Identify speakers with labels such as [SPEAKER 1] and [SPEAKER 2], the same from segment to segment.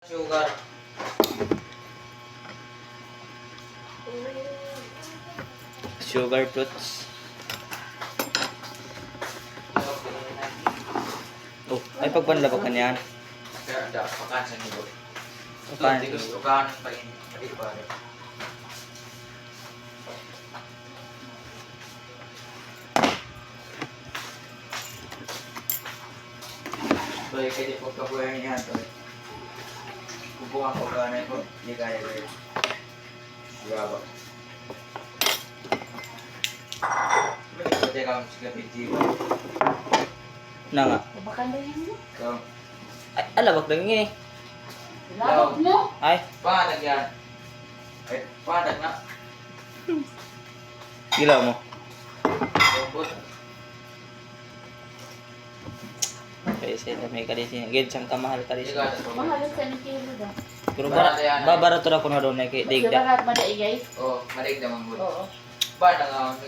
[SPEAKER 1] Sugar.
[SPEAKER 2] Sugar fruits. Oh, ay pagpanlabak ka niyan.
[SPEAKER 1] Kaya ada pakan sa niyo.
[SPEAKER 2] Pakan.
[SPEAKER 1] Hindi gusto ka ng pain. Hindi pa rin. Toy, kaya di pagkabuhay niya, Toy. Kubuha ko ka na ito. Hindi kaya rin. Gaba. Pwede kang sige video.
[SPEAKER 2] Na nga.
[SPEAKER 3] Babakan ba yun mo?
[SPEAKER 1] So,
[SPEAKER 2] Ay, alabak lang yun eh.
[SPEAKER 3] Labot mo?
[SPEAKER 2] Ay,
[SPEAKER 1] paanag yan. Eh, paanag na.
[SPEAKER 2] gilaw mo.
[SPEAKER 1] Lambot.
[SPEAKER 2] Kaya sila may kalisin. Gid siyang kamahal
[SPEAKER 1] Hindi
[SPEAKER 2] kalisin.
[SPEAKER 1] ka na
[SPEAKER 3] Mahal sa ni kilo da.
[SPEAKER 2] Pero babarato na ko na doon na kay
[SPEAKER 3] Di
[SPEAKER 2] digda.
[SPEAKER 3] ba madaig guys?
[SPEAKER 1] Oh, marig naman mo.
[SPEAKER 3] Oo.
[SPEAKER 1] Paano nga ako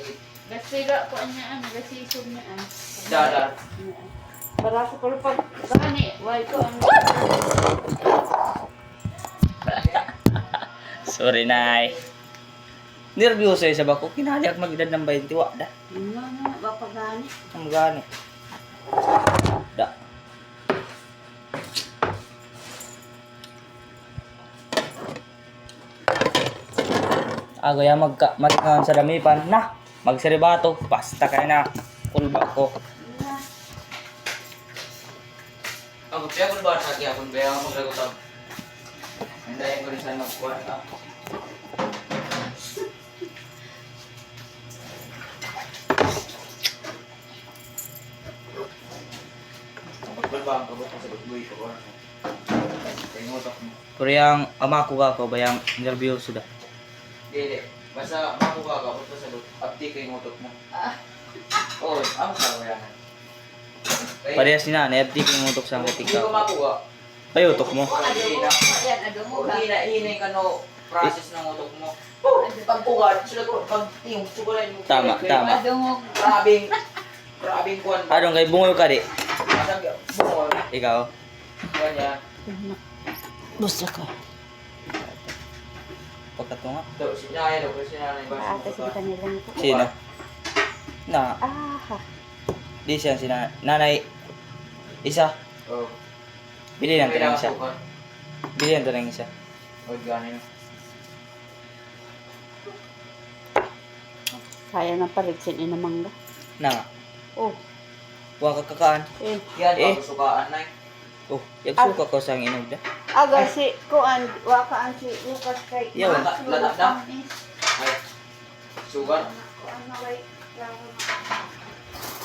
[SPEAKER 3] Gasira ko niya ang gasisog niya ang.
[SPEAKER 1] Dalar.
[SPEAKER 3] Para sa pero pag gani, why ko ang
[SPEAKER 2] Sorry, Nay. Nervyoso sa bako. Kinahaliak mag-edad ng 20. Wa da.
[SPEAKER 3] ano mapagani.
[SPEAKER 2] Ang gani. Da. Ako ya magkaon sa damipan na. Magseribato. Basta kay na. Kulba ko.
[SPEAKER 1] Ako siya kung ba sa gyapon kaya ako maglagutab. Hindayin ko rin sa magkuha ka. Magbalbang ka ba sa buhay ko? Tingutok mo.
[SPEAKER 2] Pero yung ama ko ako bayang nervyoso da.
[SPEAKER 1] Dili. Basta makuha ka punta sa abdi kay ngutok mo. Oo, ang sawa yan.
[SPEAKER 2] Parehas ni na, FD ko yung utok sa
[SPEAKER 1] Hindi
[SPEAKER 2] katika.
[SPEAKER 1] ko makuha.
[SPEAKER 2] Ay, utok mo.
[SPEAKER 3] Ayan, ado mo ba?
[SPEAKER 1] Hinay ka no process ng utok mo. Pagkuha, sila ko, pag yung sugulan mo.
[SPEAKER 2] Tama, tama.
[SPEAKER 3] Ado mo.
[SPEAKER 1] Grabing kuwan.
[SPEAKER 2] Anong kay bungol ka di?
[SPEAKER 1] Masag, bungol.
[SPEAKER 2] Ikaw?
[SPEAKER 1] Kanya.
[SPEAKER 3] Gusto ko.
[SPEAKER 2] Pagkat mo nga.
[SPEAKER 1] Ito, sinaya daw, kasi sinanay ba?
[SPEAKER 3] Ate sa kanila nito.
[SPEAKER 2] Sino? Na,
[SPEAKER 3] Ah,
[SPEAKER 2] di siya si nanay. Isa.
[SPEAKER 1] Oo.
[SPEAKER 2] Bili lang ito ng isa. Bili lang ito ng isa.
[SPEAKER 1] O, gano'n yun.
[SPEAKER 3] kaya na paligsin inamang ba?
[SPEAKER 2] Na nga.
[SPEAKER 3] Oh,
[SPEAKER 2] Huwag kakakaan.
[SPEAKER 1] Yan,
[SPEAKER 2] Eh.
[SPEAKER 1] pagsukaan na
[SPEAKER 2] Oh, yagsuka ko sa inog da.
[SPEAKER 3] aga si kuan wakaan si Lucas kay.
[SPEAKER 2] Yaw.
[SPEAKER 1] Lalat na. Ay, sugar.
[SPEAKER 3] Kuan na way.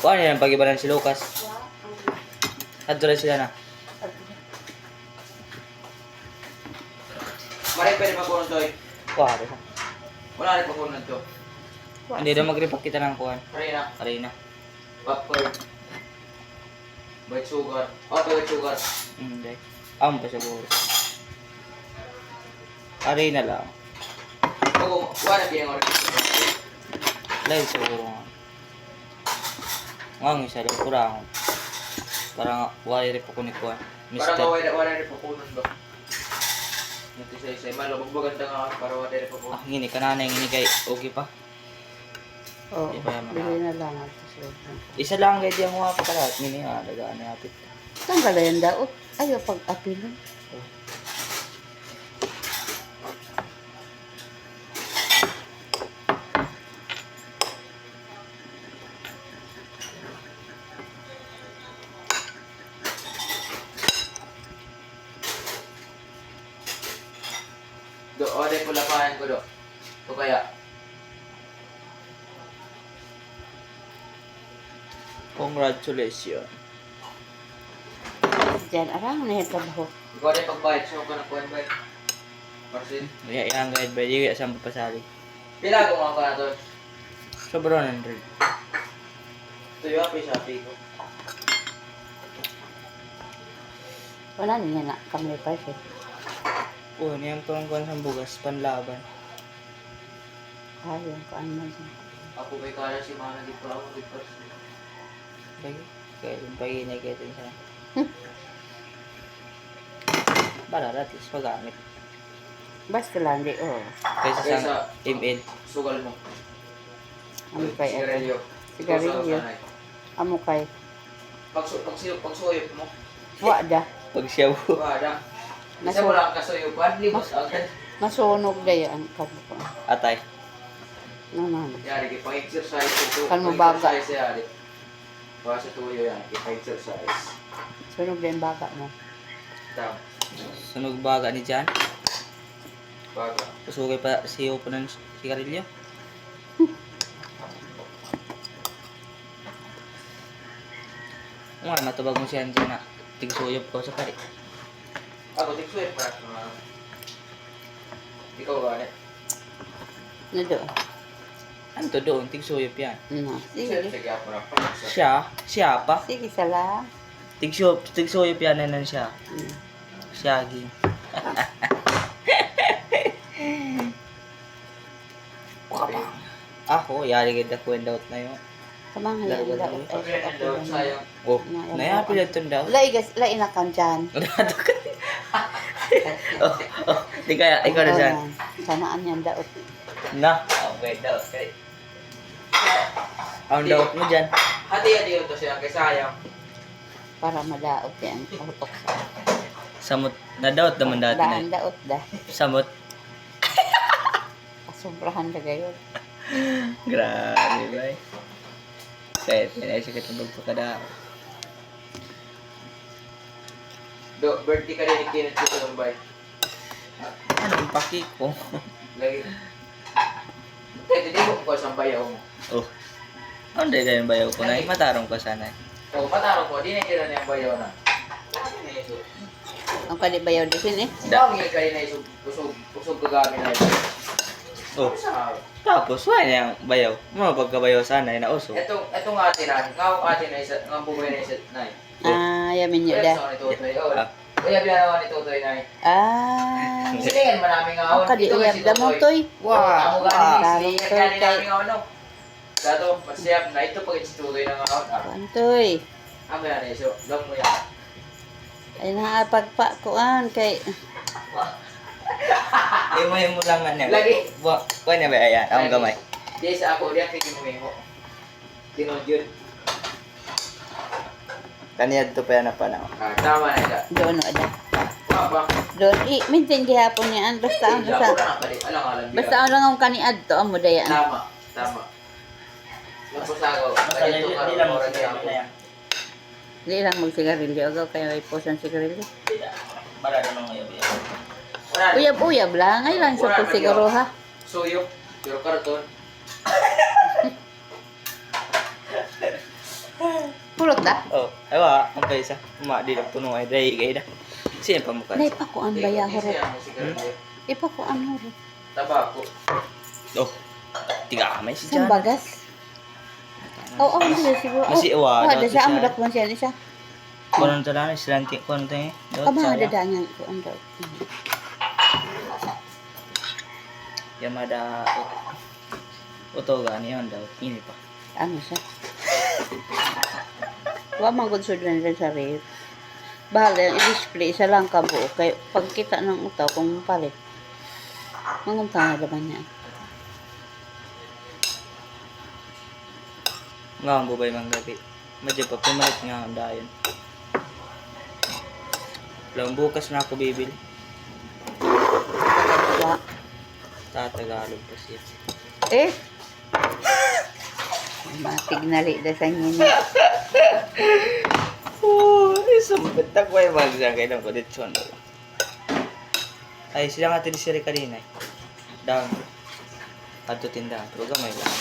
[SPEAKER 2] Kuha niya ng pag-ibanan si Lucas. Adto rin sila na.
[SPEAKER 1] Maray pwede magkunan to eh.
[SPEAKER 2] Kuha rin.
[SPEAKER 1] Wala rin pagkunan to.
[SPEAKER 2] Hindi na mag-repack kita ng kuhan.
[SPEAKER 1] Maray na.
[SPEAKER 2] Arena.
[SPEAKER 1] Popcorn. White sugar. Oh, white sugar.
[SPEAKER 2] Hindi. Pa siguro. Arena lang.
[SPEAKER 1] Oo, wala pinang
[SPEAKER 2] Dahil siguro nga. Ang isa lang kurang. Parang wala rin po ko ni kuhan.
[SPEAKER 1] Para
[SPEAKER 2] Mister.
[SPEAKER 1] wala rin pagkunan ba? Ito isa-isa. Malo, magaganda nga para wala rin pagkunan.
[SPEAKER 2] Ah, ngini kanana ngini kay okay pa.
[SPEAKER 3] Oh,
[SPEAKER 2] Di ba yan,
[SPEAKER 3] bili na lang at sa
[SPEAKER 2] Isa lang kay diyan mo pa lahat ngini ah dagaan na apit.
[SPEAKER 3] Tanggalan daw. Ayaw pag-apilon.
[SPEAKER 1] Do, o, de pulapahan ko do. Ito kaya.
[SPEAKER 2] Congratulations.
[SPEAKER 3] Diyan, arang na yung trabaho.
[SPEAKER 1] Ikaw rin pagbayad. So, ka na kuhan ba? Parsin.
[SPEAKER 2] Kaya yang guide ba di sa pasali.
[SPEAKER 1] Pila ko nga ka na to.
[SPEAKER 2] Sobra 100.
[SPEAKER 1] Ito yung api ko.
[SPEAKER 3] Wala niya na kami pa siya.
[SPEAKER 2] Oh, niyan pang kuhan sa bugas panlaban.
[SPEAKER 3] Ayaw ko ano siya.
[SPEAKER 1] Ako kay kaya si Mana di pa ako di Parsin.
[SPEAKER 2] Lagi. Kaya yung paginay kaya ito siya. Bararatis, magamit.
[SPEAKER 3] Basta lang, di, oh.
[SPEAKER 2] Kaysa sa
[SPEAKER 1] Kaysa
[SPEAKER 2] ML.
[SPEAKER 1] sugal mo.
[SPEAKER 3] Amo kay,
[SPEAKER 1] Sigarilyo.
[SPEAKER 3] Sigarilyo. Amo kay.
[SPEAKER 1] Pagsuyop mo.
[SPEAKER 3] Wa da.
[SPEAKER 2] Pag siya
[SPEAKER 1] Wala. Isa mo lang kasuyupan, libos agad.
[SPEAKER 3] Masunog da yan. Kapo.
[SPEAKER 2] atay.
[SPEAKER 3] Naman.
[SPEAKER 1] Yari, kipa-exercise ito.
[SPEAKER 3] Kan mo baga.
[SPEAKER 1] Exercise yari. Para sa tuyo yan, kipa-exercise.
[SPEAKER 3] Sunog din baka mo.
[SPEAKER 1] Tama.
[SPEAKER 2] Sunog baga ni Jan.
[SPEAKER 1] Baga.
[SPEAKER 2] Pasugay pa siyo po ng sigarilyo. Nga, matubag mo siya dyan na tigsuyop ko sa kari.
[SPEAKER 1] Ako, tigsuyop pa. Ikaw ba, ne?
[SPEAKER 3] Na do.
[SPEAKER 2] Ano to doon? Tigsuyop yan.
[SPEAKER 3] Na. Sige.
[SPEAKER 1] Sige ako na.
[SPEAKER 2] Siya pa.
[SPEAKER 3] Sige, sala.
[SPEAKER 2] Tigsuyop yan na siya. Siyagi. Ako, yari kita kwenda out na yun.
[SPEAKER 3] Kamang hayan da.
[SPEAKER 1] Okay, and doon, sayang.
[SPEAKER 2] Oh, nayapi lang itong daw.
[SPEAKER 3] Lai na kan dyan.
[SPEAKER 2] Di kaya, ikaw na dyan.
[SPEAKER 3] Sanaan yan daot.
[SPEAKER 2] Na, okay, daw. Okay. Ang daot mo dyan.
[SPEAKER 1] Hati-hati yun to siya, kay sayang.
[SPEAKER 3] Para madaot yan. Utok sa.
[SPEAKER 2] Samot, na daot naman dati
[SPEAKER 3] Daan
[SPEAKER 2] na.
[SPEAKER 3] daot da.
[SPEAKER 2] Samot.
[SPEAKER 3] Kasobrahan da gayon.
[SPEAKER 2] Grabe, bay. Kaya, pinaisip ka itong magpakadao.
[SPEAKER 1] Birthday ka rin, ikinit ko sa Lumbay.
[SPEAKER 2] Anong paki ko?
[SPEAKER 1] Lagi. Hindi mo ko sa bayaw mo.
[SPEAKER 2] Oh. Ano dahil yung bayaw ko na? Matarong ko sana.
[SPEAKER 1] O, patarong ko, di na kira na yung bayaw na. Ano na iso?
[SPEAKER 3] Ang kali bayaw din eh.
[SPEAKER 1] Dami ka rin na iso, usog kagami na ito.
[SPEAKER 2] Oh.
[SPEAKER 1] Sa
[SPEAKER 2] Tapos, wala niyang bayaw. Mga pagkabayaw sana ay nauso.
[SPEAKER 1] Etong ate na, ate na isa, nga bubay na isa na.
[SPEAKER 3] Yamin nyo da.
[SPEAKER 1] Kaya ni Totoy, Kaya biya naman ni Totoy na. Silingan man namin nga.
[SPEAKER 3] Ang kali uyab da mo toy.
[SPEAKER 1] Wow! Amo gani,
[SPEAKER 3] Tarong
[SPEAKER 1] silingan
[SPEAKER 3] toy
[SPEAKER 1] gani
[SPEAKER 3] kay.
[SPEAKER 1] namin nga ano. Dato, masiyap na ito pag si Totoy na nga.
[SPEAKER 3] Pantoy.
[SPEAKER 1] Amo yan eh, so, lang mo yan.
[SPEAKER 3] Ay nakapagpakuan kay.
[SPEAKER 2] Imayin mo lang nga niya.
[SPEAKER 1] Lagi.
[SPEAKER 2] Kuha niya ba? Ayan, akong gamay.
[SPEAKER 1] Di sa ako, diyan kikinuhin mo. Tinod yun.
[SPEAKER 2] Kaniyad to pa yan na panahon.
[SPEAKER 1] Tama na ito.
[SPEAKER 3] Doon o da.
[SPEAKER 1] Ba?
[SPEAKER 3] Doon minsan gihapon niyan basta ang basta. Basta ang lang ang kaniad to amo dayan.
[SPEAKER 1] Tama. Tapos ako, ganito ka rin oras niya ako.
[SPEAKER 3] Di lang magsigarilyo agaw kaya may posan sigarilyo.
[SPEAKER 2] Marado nung ngayon.
[SPEAKER 3] Uyab-uyab lang. Ay lang sa siguro ha.
[SPEAKER 1] Suyok, pero karton.
[SPEAKER 3] Pulot da.
[SPEAKER 2] Oh, ewa, ang kaisa. Di lang puno ay dahil kayo na. Sino pa mukha?
[SPEAKER 3] Nay pakuan baya horot.
[SPEAKER 1] Hmm?
[SPEAKER 3] Ipakuan horot.
[SPEAKER 1] Tabako.
[SPEAKER 2] Oh, tiga kamay si
[SPEAKER 3] Sa
[SPEAKER 2] Jan.
[SPEAKER 3] bagas. Oo, hindi siguro.
[SPEAKER 2] Masi iwa,
[SPEAKER 3] Ada
[SPEAKER 2] daw
[SPEAKER 3] sa
[SPEAKER 2] siya.
[SPEAKER 3] amo dakwan siya ni siya.
[SPEAKER 2] Kuno to lang, silanti. Kuno to eh.
[SPEAKER 3] Kama ada dangan ko ando.
[SPEAKER 2] Yamada. Oto gani yun daw. Ini pa.
[SPEAKER 3] Ano siya? Wa man gud sudran rin sa rate. Bahala yung i-display isa lang ka buo kay pagkita ng utaw kung palit. Mangunta na naman niya.
[SPEAKER 2] Nga ang bubay mang gabi. Medyo pa pumalit nga ang dayon. Lang bukas na ako bibili.
[SPEAKER 3] Wa.
[SPEAKER 2] Tatagalog pa siya.
[SPEAKER 3] Eh. Matignali da sa inyo niya.
[SPEAKER 2] Oh, isang betak ko yung magsagay ng kondisyon. Ay, sila nga tinisiri kanina eh. Down. Ato tindahan. Pero gamay lang.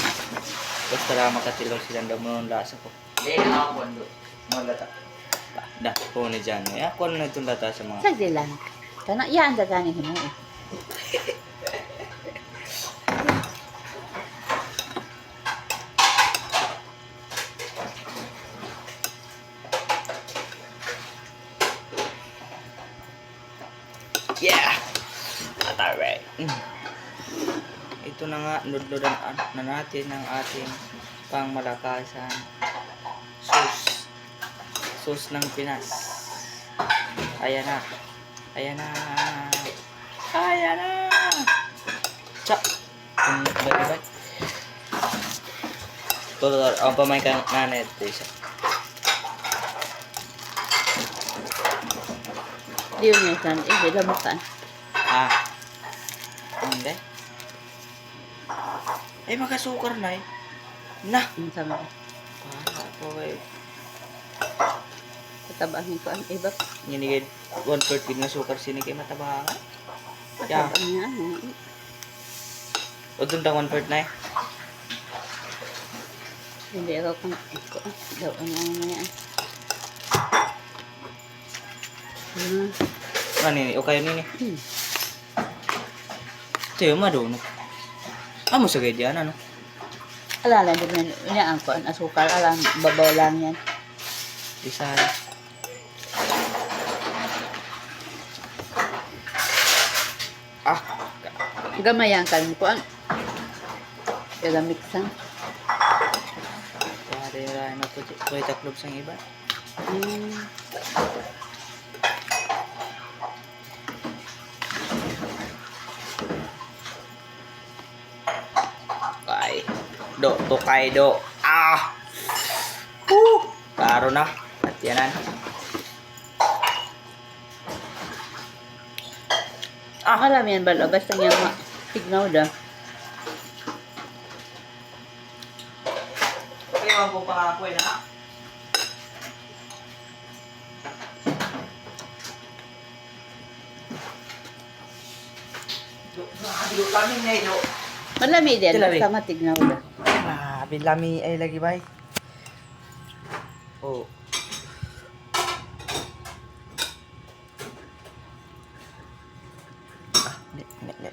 [SPEAKER 2] Basta lang makatilaw silang daw mo ng lasa ko.
[SPEAKER 1] Hindi na ako kondo. Malata.
[SPEAKER 2] Da, po ni Jan. Eh, ako na itong lata sa mga...
[SPEAKER 3] Sagdi lang. Kana yan da gani mo eh.
[SPEAKER 2] Yeah! Alright. Ito na nga, nudludan na natin ang ating pangmalakasan. Sus ng Pinas. Ayan na. Ayan na. Ayan na. Chak. Balik. Tuloy. Ang pamay ka nanay ito isa.
[SPEAKER 3] Di yun yung san. Eh, bila makan.
[SPEAKER 2] Ah. Hindi. Eh, makasukar na eh. Na.
[SPEAKER 3] Ang sama.
[SPEAKER 2] Para po eh.
[SPEAKER 3] Tatabangin ko ang iba.
[SPEAKER 2] Ninigid 1/4 big na sukar sini kay matabangan. Yeah.
[SPEAKER 3] Tatabang niya.
[SPEAKER 2] O doon tang 1/4 na eh.
[SPEAKER 3] Hindi ako kung iko. Daw ano na yan.
[SPEAKER 2] Ano ini? O kayo nini?
[SPEAKER 3] Hmm.
[SPEAKER 2] Ito yung madunok. Amo sa gaya dyan, ano?
[SPEAKER 3] Alala din yan. Yan ko ang asukal. Alam, babaw lang yan.
[SPEAKER 2] Isa. Ah!
[SPEAKER 3] Gamayan kan ko ang gagamiksan.
[SPEAKER 2] Pare rin na po. Koy taklob sang iba.
[SPEAKER 3] Hmm.
[SPEAKER 2] Kay. To kay do. Ah! Klaro na. At yanan.
[SPEAKER 3] Alam yan bala. Basta niya tignaw da.
[SPEAKER 2] Kaya po pa ako na. Dilo kami na ilo.
[SPEAKER 3] Malami din.
[SPEAKER 2] Tilari.
[SPEAKER 3] Basta matignaw da.
[SPEAKER 2] Ah, bilami ay lagi bay. Oh. Ah, ne.